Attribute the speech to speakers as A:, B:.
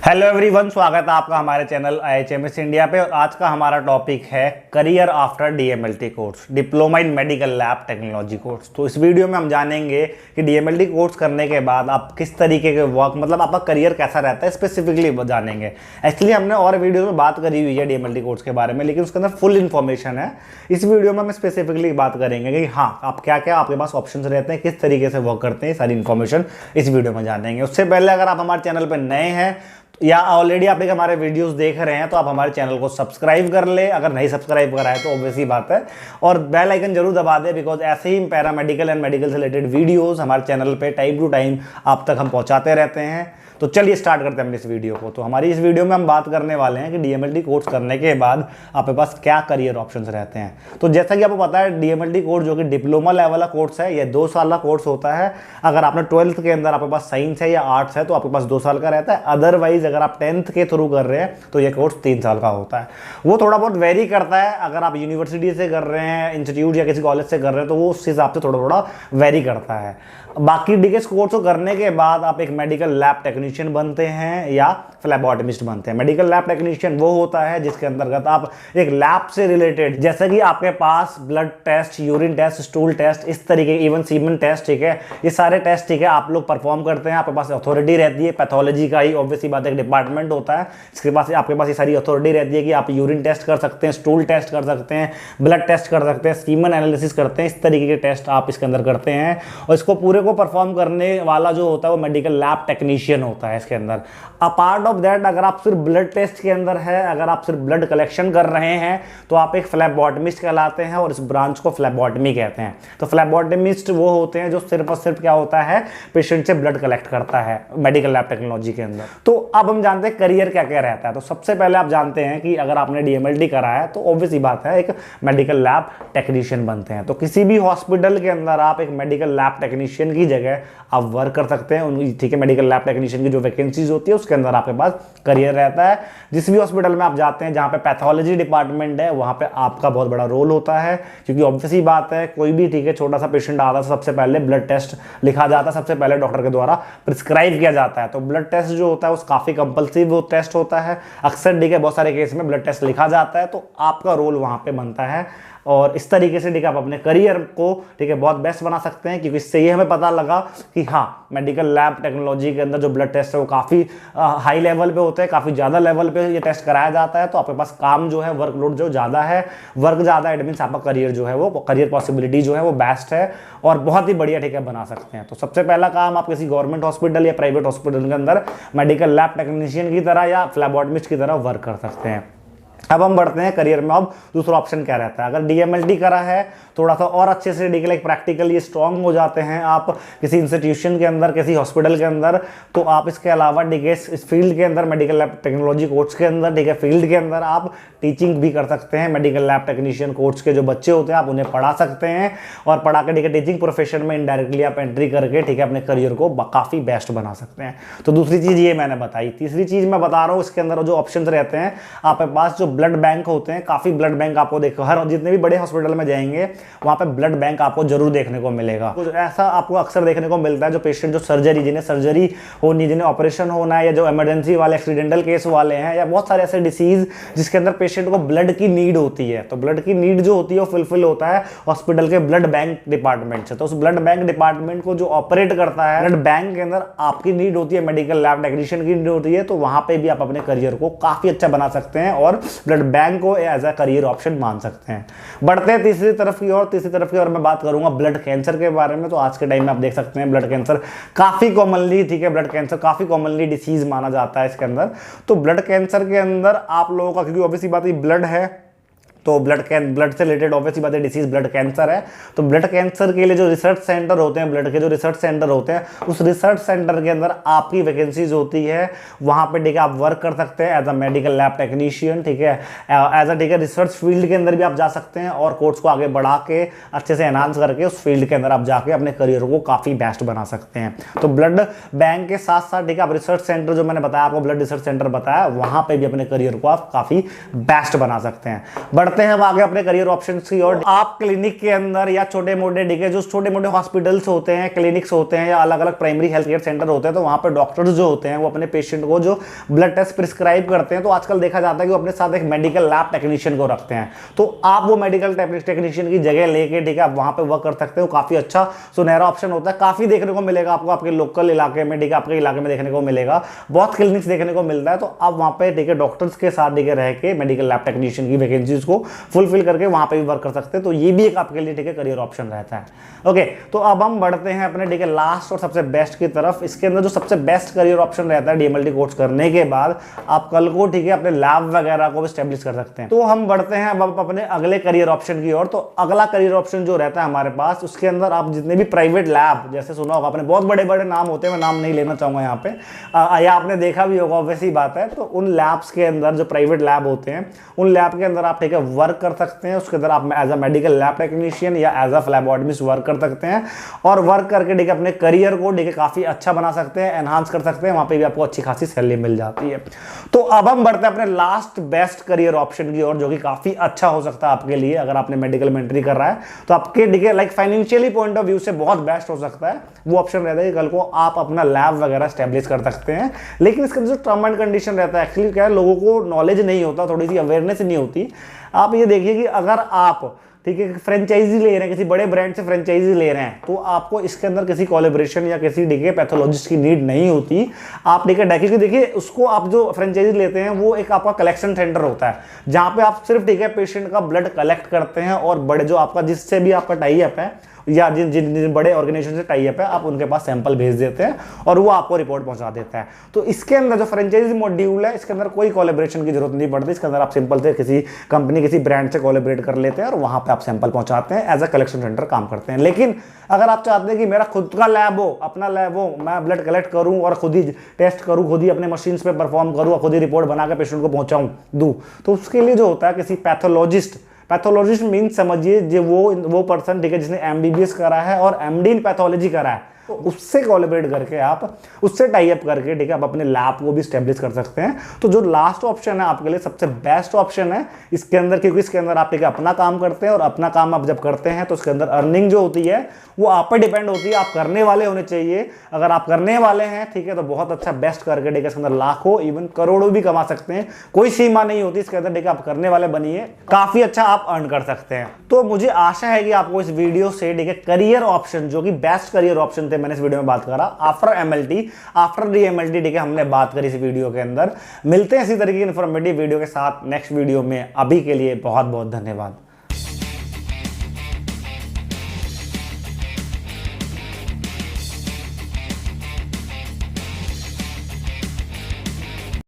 A: Hello everyone, स्वागत है आपका हमारे चैनल IHMS इंडिया पे। और आज का हमारा टॉपिक है career after DMLT course, diploma in medical lab technology course. तो इस वीडियो में हम जानेंगे कि DMLT कोर्स करने के बाद आप किस तरीके के वर्क, मतलब आपका करियर कैसा रहता है, स्पेसिफिकली जानेंगे। एक्चुअली हमने और वीडियो में बात करी हुई है DMLT कोर्स के बारे में, लेकिन उसके अंदर फुल इन्फॉर्मेशन है। इस वीडियो में हम स्पेसिफिकली बात करेंगे कि हाँ, आप क्या क्या आपके पास ऑप्शन रहते हैं, किस तरीके से वर्क करते हैं, सारी इन्फॉर्मेशन इस वीडियो में जानेंगे। उससे पहले अगर आप हमारे चैनल पर नए हैं या ऑलरेडी आप एक हमारे वीडियोस देख रहे हैं तो आप हमारे चैनल को सब्सक्राइब कर ले। अगर नहीं सब्सक्राइब करा है तो ऑब्वियसली बात है, और बेल आइकन जरूर दबा दे, बिकॉज ऐसे ही पैरामेडिकल एंड मेडिकल से रिलेटेड वीडियोस हमारे चैनल पे टाइम टू टाइम आप तक हम पहुंचाते रहते हैं। तो चलिए स्टार्ट करते हैं इस वीडियो को। तो हमारी इस वीडियो में हम बात करने वाले हैं कि DMLT कोर्स करने के बाद आपके पास क्या करियर ऑप्शंस रहते हैं। तो जैसा कि आपको पता है, DMLT कोर्स जो कि डिप्लोमा लेवल का कोर्स है, ये 2 साल का कोर्स होता है। अगर आपने 12th के अंदर आपके पास साइंस है या आर्ट्स है तो आपके पास 2 साल का रहता है। अदरवाइज अगर आप 10th के थ्रू कर रहे हैं तो ये कोर्स 3 साल का होता है। वो थोड़ा बहुत वेरी करता है, अगर आप यूनिवर्सिटी से कर रहे हैं, इंस्टीट्यूट या किसी कॉलेज से कर रहे हैं तो वो उस हिसाब से थोड़ा थोड़ा वेरी करता है। बाकी डिग्री कोर्स को करने के बाद आप एक मेडिकल लैब टेक्नीशियन बनते हैं या फ्लैबोटमिस्ट बनते हैं। मेडिकल लैब टेक्नीशियन वो होता है जिसके अंतर्गत आप एक लैब से रिलेटेड, जैसे कि आपके पास blood test, urine test, stool test, इस तरीके, इवन सीमन टेस्ट, ठीक है, ये सारे टेस्ट, ठीक है, आप लोग परफॉर्म करते हैं। आपके पास अथॉरिटी रहती है, पैथोलॉजी का ही ऑब्वियसली बात, एक डिपार्टमेंट होता है। इसके पास आपके पास ये सारी अथॉरिटी रहती है कि आप यूरिन टेस्ट कर सकते हैं, स्टूल टेस्ट कर सकते हैं, ब्लड टेस्ट कर सकते हैं, सीमन एनालिसिस करते हैं। इस तरीके के टेस्ट आप इसके अंदर करते हैं, और इसको पूरे को परफॉर्म करने वाला जो होता है वो मेडिकल लैब टेक्नीशियन होता है इसके अंदर। अपार्ट ऑफ दैट, अगर आप सिर्फ ब्लड टेस्ट के अंदर है, अगर आप सिर्फ ब्लड कलेक्शन कर रहे हैं तो आप एक फ्लैबोटमिस्ट कहलाते हैं, और इस ब्रांच को फ्लैबोटमी कहते हैं। तो फ्लैबोटमिस्ट वो होते हैं जो सिर्फ और सिर्फ क्या होता है, पेशेंट से ब्लड कलेक्ट करता है मेडिकल लैब टेक्नोलॉजी के अंदर। तो अब हम जानते हैं करियर क्या क्या रहता है। तो सबसे पहले आप जानते हैं कि अगर आपने DMLT करा है तो ऑब्वियसली बात है, एक मेडिकल लैब टेक्नीशियन बनते हैं। तो किसी भी हॉस्पिटल के अंदर आप एक मेडिकल लैब टेक्नीशियन की जगह आप वर्क कर सकते हैं। ठीक है, मेडिकल लैब टेक्नीशियन की जो वैकेंसीज होती है उसके अंदर आपके पास करियर रहता है। जिस भी हॉस्पिटल में आप जाते हैं जहां पे पैथोलॉजी डिपार्टमेंट है, वहां पे आपका बहुत बड़ा रोल होता है, क्योंकि ऑब्वियसली बात है, कोई भी, ठीक है, छोटा सा पेशेंट आता है तो सबसे पहले ब्लड टेस्ट लिखा जाता है, सबसे पहले डॉक्टर के द्वारा प्रिस्क्राइब किया जाता है। तो ब्लड टेस्ट जो होता है वो काफी कंपल्सिव वो टेस्ट होता है अक्सर, ठीक है, बहुत सारे केस में ब्लड टेस्ट लिखा जाता है। तो आपका रोल वहां पे बनता है, और इस तरीके से, ठीक है, आप अपने करियर को, ठीक है, बहुत बेस्ट बना सकते हैं। क्योंकि इससे ये हमें पता लगा कि हाँ, मेडिकल लैब टेक्नोलॉजी के अंदर जो ब्लड टेस्ट है वो काफ़ी हाई लेवल पे होते हैं, काफ़ी ज़्यादा लेवल पे ये टेस्ट कराया जाता है। तो आपके पास काम जो है, वर्कलोड जो ज़्यादा है, वर्क ज़्यादा है, इट मीन्स आपका करियर जो है वो, करियर पॉसिबिलिटी जो है वो बेस्ट है और बहुत ही बढ़िया, ठीक है, बना सकते हैं। तो सबसे पहला काम आप किसी गवर्नमेंट हॉस्पिटल या प्राइवेट हॉस्पिटल के अंदर मेडिकल लैब टेक्नीशियन की तरह या फ्लैबोटमिस्ट की तरह वर्क कर सकते हैं। अब हम बढ़ते हैं करियर में। अब दूसरा ऑप्शन क्या रहता है, अगर DMLT करा है थोड़ा सा और अच्छे से, ठीक है, प्रैक्टिकल ये स्ट्रांग हो जाते हैं आप किसी इंस्टीट्यूशन के अंदर, किसी हॉस्पिटल के अंदर, तो आप इसके अलावा, ठीक है, इस फील्ड के अंदर मेडिकल लैब टेक्नोलॉजी कोर्स के अंदर, ठीक है, फील्ड के अंदर आप टीचिंग भी कर सकते हैं। मेडिकल लैब टेक्नीशियन कोर्स के जो बच्चे होते हैं आप उन्हें पढ़ा सकते हैं, और पढ़ा के, ठीक है, टीचिंग प्रोफेशन में इनडायरेक्टली आप एंट्री करके, ठीक है, अपने करियर को काफ़ी बेस्ट बना सकते हैं। तो दूसरी चीज़ ये मैंने बताई। तीसरी चीज़ मैं बता रहा हूँ, इसके अंदर जो ऑप्शन रहते हैं, आपके पास जो ब्लड बैंक होते हैं, काफ़ी ब्लड बैंक आपको देखो, हर जितने भी बड़े हॉस्पिटल में जाएंगे वहाँ पे ब्लड बैंक आपको जरूर देखने को मिलेगा। कुछ ऐसा आपको अक्सर देखने को मिलता है, जो पेशेंट जो सर्जरी, जिन्हें सर्जरी होनी, जिन्हें ऑपरेशन होना है, या जो इमरजेंसी वाले एक्सीडेंटल केस वाले हैं, या बहुत सारे ऐसे डिसीज जिसके अंदर पेशेंट को ब्लड की नीड होती है, तो ब्लड की नीड जो होती है वो फुलफिल होता है हॉस्पिटल के ब्लड बैंक डिपार्टमेंट से। तो उस ब्लड बैंक डिपार्टमेंट को जो ऑपरेट करता है, ब्लड बैंक के अंदर आपकी नीड होती है, मेडिकल लैब टेक्नीशियन की नीड होती है, तो वहां पे भी आप अपने करियर को काफी अच्छा बना सकते हैं और ब्लड बैंक को एज अ करियर ऑप्शन मान सकते हैं। बढ़ते हैं तीसरी तरफ की ओर, मैं बात करूंगा ब्लड कैंसर के बारे में। तो आज के टाइम में आप देख सकते हैं ब्लड कैंसर काफी कॉमनली, ठीक है, ब्लड कैंसर काफी कॉमनली डिसीज माना जाता है इसके अंदर। तो ब्लड कैंसर के अंदर आप लोगों का, क्योंकि ऑब्वियसली बात है ब्लड है, तो ब्लड से रिलेटेड ऑब्वियसली बात है डिसीज ब्लड कैंसर है। तो ब्लड कैंसर के लिए जो रिसर्च सेंटर होते हैं, ब्लड के जो रिसर्च सेंटर होते हैं, उस रिसर्च सेंटर के अंदर आपकी वैकेंसीज होती है। वहां पे, ठीक है, आप वर्क कर सकते हैं as a medical lab technician, ठीक है, एज अ, ठीक है, रिसर्च फील्ड के अंदर भी आप जा सकते हैं, और कोर्स को आगे बढ़ा के अच्छे से एनहांस करके उस फील्ड के अंदर आप जाके अपने करियर को काफी बेस्ट बना सकते हैं। तो ब्लड बैंक के साथ साथ, ठीक है, आप रिसर्च सेंटर जो मैंने बताया आपको, ब्लड रिसर्च सेंटर बताया, वहां पर भी अपने करियर को आप काफी बेस्ट बना सकते हैं। बढ़ते बढ़ते हैं अब आगे अपने करियर ऑप्शंस की ओर। आप क्लिनिक के अंदर या छोटे मोटे डिगे जो छोटे मोटे हॉस्पिटल्स होते हैं, क्लिनिक्स होते हैं या अलग अलग प्राइमरी हेल्थ केयर सेंटर होते हैं, तो वहां पर डॉक्टर्स जो होते हैं वो अपने पेशेंट को जो ब्लड टेस्ट प्रिस्क्राइब करते हैं, तो आजकल देखा जाता है कि वो अपने साथ एक मेडिकल लैब टेक्नीशियन को रखते हैं। तो आप वो मेडिकल टेक्नीशियन की जगह लेके ठीक है आप वहां पे वर्क कर सकते हो। काफी अच्छा सुनहरा ऑप्शन होता है, काफी देखने को मिलेगा आपको आपके लोकल इलाके में, ठीक है आपके इलाके में देखने को मिलेगा, बहुत क्लिनिक्स देखने को मिलता है। तो आप वहां पे ठीक है डॉक्टर्स के साथ ठीक है रह के मेडिकल लैब टेक्नीशियन की वैकेंसीज को फुलफिल करके वहां पे भी वर्क कर सकते हैं। तो ये भी एक आपके लिए ठीक है करियर ऑप्शन रहता है। ओके, तो अब हम बढ़ते हैं अपने ठीक है लास्ट और सबसे बेस्ट की तरफ। इसके अंदर जो सबसे बेस्ट करियर ऑप्शन रहता है डीएमएलटी कोर्स करने के बाद, आप कल को ठीक है अपने लैब वगैरह को भी स्टैब्लिश कर सकते हैं। तो हम बढ़ते हैं अब अपने अगले करियर ऑप्शन की ओर। तो अगला करियर ऑप्शन जो रहता है हमारे पास, उसके अंदर आप जितने भी प्राइवेट लैब, जैसे सुना होगा आपने बहुत बड़े बड़े नाम होते हैं, मैं नाम नहीं लेना चाहूंगा यहाँ पे, या आपने देखा भी होगा, वैसी बात है। तो उन लैब्स के अंदर जो प्राइवेट लैब होते हैं, उन लैब के अंदर आप ठीक है वर्क कर सकते हैं। उसके अंदर आप as a medical lab technician या एज अ फ्लैबोटमिस्ट वर्क कर सकते हैं और वर्क करके ठीक है अपने करियर को ठीक है काफी अच्छा बना सकते हैं, एनहांस कर सकते हैं। वहां पे भी आपको अच्छी खासी सैलरी मिल जाती है। तो अब हम बढ़ते हैं अपने लास्ट बेस्ट करियर ऑप्शन की ओर, जो कि काफी अच्छा हो सकता है आपके लिए। अगर आपने मेडिकल में एंट्री कर रहा है तो आपके ठीक है like financially point of view से बहुत बेस्ट हो सकता है। वो ऑप्शन रहता है कि कल को आप अपना लैब वगैरह स्टैब्लिश कर सकते हैं। लेकिन इसका जो टर्म एंड कंडीशन रहता है, एक्चुअली क्या है, लोगों को नॉलेज नहीं होता, थोड़ी सी अवेयरनेस नहीं होती। आप ये देखिए कि अगर आप ठीक है फ्रेंचाइजी ले रहे हैं, किसी बड़े ब्रांड से फ्रेंचाइजी ले रहे हैं, तो आपको इसके अंदर किसी कोलैबोरेशन या किसी ठीक पैथोलॉजिस्ट की नीड नहीं होती। आप ठीक है क्योंकि देखिए उसको आप जो फ्रेंचाइजी लेते हैं वो एक आपका कलेक्शन सेंटर होता है, जहां पे आप सिर्फ ठीक है पेशेंट का ब्लड कलेक्ट करते हैं और बड़े जो आपका जिससे भी आपका टाई अप है या जिन जिन जिन बड़े ऑर्गेनाइजेशन से टाई अप है, आप उनके पास सैंपल भेज देते हैं और वो आपको रिपोर्ट पहुंचा देता है। तो इसके अंदर जो फ्रेंचाइजी मॉड्यूल है, इसके अंदर कोई कोलैबोरेशन की जरूरत नहीं पड़ती। इसके अंदर आप सिंपल से किसी कंपनी किसी ब्रांड से कोलैबोरेट कर लेते हैं और वहां पे आप सैंपल पहुंचाते हैं, एज अ कलेक्शन सेंटर काम करते हैं। लेकिन अगर आप चाहते हैं कि मेरा खुद का लैब हो, अपना लैब हो, मैं ब्लड कलेक्ट करूं और खुद ही टेस्ट करूं, खुद ही अपने मशीन पे परफॉर्म करूं और खुद ही रिपोर्ट बनाकर पेशेंट को पहुंचाऊं दूं, तो उसके लिए जो होता है किसी पैथोलॉजिस्ट मीन समझिए जो वो पर्सन ठीक है जिसने एमबीबीएस करा है और एमडी इन पैथोलॉजी करा है, तो उससे कोलैबोरेट करके आप उससे टाई अप करके ठीक है आप अपने लैब को भी स्टैब्लिश कर सकते हैं। तो जो लास्ट ऑप्शन है आपके लिए सबसे बेस्ट ऑप्शन है इसके अंदर, क्योंकि इसके अंदर आप ठीक है अपना काम करते हैं और अपना काम आप जब करते हैं तो उसके अंदर अर्निंग जो होती है वो आप पर डिपेंड होती है। आप करने वाले होने चाहिए। अगर आप करने वाले हैं ठीक है तो बहुत अच्छा बेस्ट करके ठीक है इसके अंदर लाखों इवन करोड़ों भी कमा सकते हैं, कोई सीमा नहीं होती इसके अंदर। ठीक है आप करने वाले बनिए, काफी अच्छा आप अर्न कर सकते हैं। तो मुझे आशा है कि आपको इस वीडियो से ठीक है करियर ऑप्शन जो कि बेस्ट करियर ऑप्शन थे, मैंने इस वीडियो में बात करा आफ्टर एमएलटी आफ्टर डीएमएलटी ठीक है हमने बात करी इस वीडियो के अंदर। मिलते हैं इसी तरीके की इंफॉर्मेटिव वीडियो के साथ नेक्स्ट वीडियो में। अभी के लिए बहुत बहुत धन्यवाद।